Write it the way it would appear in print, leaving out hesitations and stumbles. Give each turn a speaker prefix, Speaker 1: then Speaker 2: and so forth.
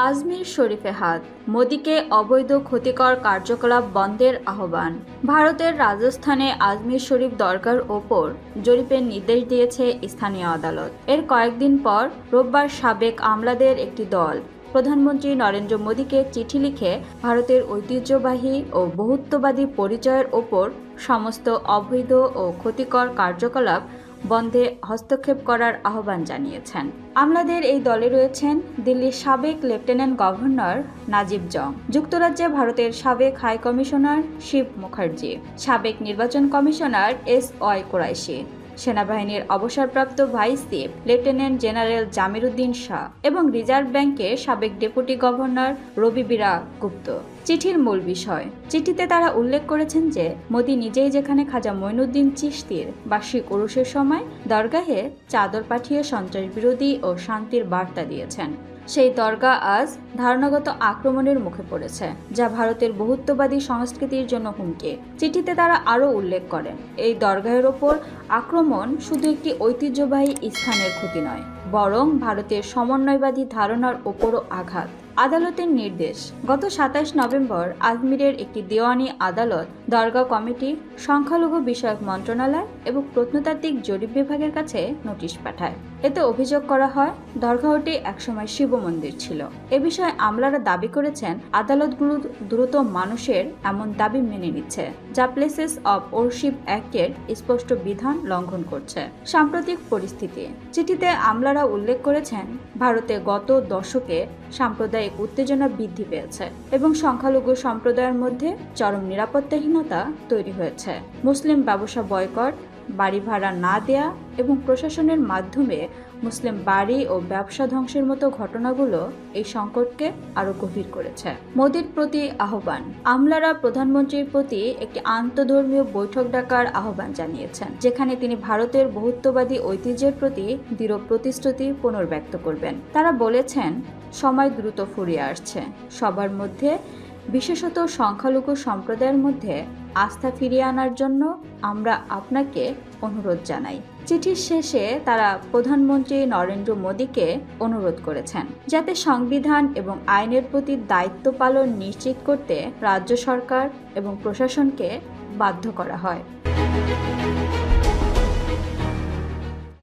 Speaker 1: আজমির শরীফে হাত, মোদীকে অবৈধ ক্ষতিকর কার্যকলাপ বন্ধের আহ্বান। ভারতের রাজস্থানে আজমির শরীফ দরগার ওপর জরিপের নির্দেশ দিয়েছে স্থানীয় আদালত। এর কয়েকদিন পর রোববার সাবেক আমলাদের একটি দল প্রধানমন্ত্রী নরেন্দ্র মোদীকে চিঠি লিখে ভারতের ঐতিহ্যবাহী ও বহুত্ববাদী পরিচয়ের ওপর সমস্ত অবৈধ ও ক্ষতিকর কার্যকলাপ বন্ধে হস্তক্ষেপ করার আহ্বান জানিয়েছেন। আমলাদের এই দলে রয়েছেন দিল্লির সাবেক লেফটেন্যান্ট গভর্নর নাজিব জং, যুক্তরাজ্যে ভারতের সাবেক হাই কমিশনার শিব মুখার্জি, সাবেক নির্বাচন কমিশনার এস.ওয়াই কুরাইশি, সেনাবাহিনীর অবসরপ্রাপ্ত vice chief lieutenant general Jamir Uddin Shah এবং রিজার্ভ ব্যাংকের সাবেক ডেপুটি গভর্নর রবিবীরা গুপ্ত। চিঠির মূল বিষয়। চিঠিতে তারা উল্লেখ করেছেন যে মোদী নিজেই যেখানে খাজা মঈনুদ্দিন চিশতির বার্ষিক উরুসের সময় দরগাহে চাদর পাঠিয়ে সন্ত্রাস বিরোধী ও শান্তির বার্তা দিয়েছেন, সেই দরগা আজ ধারণাগত আক্রমণের মুখে পড়েছে, যা ভারতের বহুত্ববাদী সংস্কৃতির জন্য হুমকি। চিঠিতে তারা আরও উল্লেখ করেন, এই দরগাহের ওপর আক্রমণ শুধু একটি ঐতিহ্যবাহী স্থানের ক্ষতি নয়, বরং ভারতের সমন্বয়বাদী ধারণার ওপরও আঘাত। আদালতের নির্দেশ। গত ২৭ নভেম্বর আজমিরের একটি দেওয়ানি আদালত দরগা কমিটি, সংখ্যালঘু বিষয়ক মন্ত্রণালয় এবং প্রত্নতাত্ত্বিক জরিপ বিভাগের কাছে নোটিশ পাঠায়। এতে অভিযোগ করা হয় দরগাহটি একসময় শিব মন্দির ছিল। এ বিষয়ে আমলারা দাবি করেছেন আদালতগুলো দ্রুত মানুষের এমন দাবি মেনে নিচ্ছে, যা প্লেসেস অব ওরশিপ অ্যাক্টের স্পষ্ট বিধান লঙ্ঘন করছে। সাম্প্রতিক পরিস্থিতি। চিঠিতে আমলারা উল্লেখ করেছেন ভারতে গত দশকে সাম্প্রদায়িক উত্তেজনা বৃদ্ধি পেয়েছে এবং সংখ্যালঘু সম্প্রদায়ের মধ্যে চরম নিরাপত্তাহীনতা তৈরি হয়েছে। মুসলিম ব্যবসা বয়কট, বাড়ি ভাড়া না দেয়া এবং প্রশাসনের মাধ্যমে মুসলিম বাড়ি ও ব্যবসা ধ্বংসের মতো ঘটনাগুলো এই সংকটকে আরো গভীর করেছে। মোদীর প্রতি আহ্বান। আমলারা প্রধানমন্ত্রীর প্রতি একটি আন্তঃধর্মীয় বৈঠক ডাকার আহ্বান জানিয়েছেন, যেখানে তিনি ভারতের বহুত্ববাদী ঐতিহ্যের প্রতি দৃঢ় প্রতিশ্রুতি পুনর্ব্যক্ত করবেন। তারা বলেছেন সময় দ্রুত ফুরিয়ে আসছে, সবার মধ্যে বিশেষত সংখ্যালঘু সম্প্রদায়ের মধ্যে আস্থা ফিরিয়ে আনার জন্য আমরা আপনাকে অনুরোধ জানাই। চিঠির শেষে তারা প্রধানমন্ত্রী নরেন্দ্র মোদীকে অনুরোধ করেছেন যাতে সংবিধান এবং আইনের প্রতি দায়িত্ব পালন নিশ্চিত করতে রাজ্য সরকার এবং প্রশাসনকে বাধ্য করা হয়।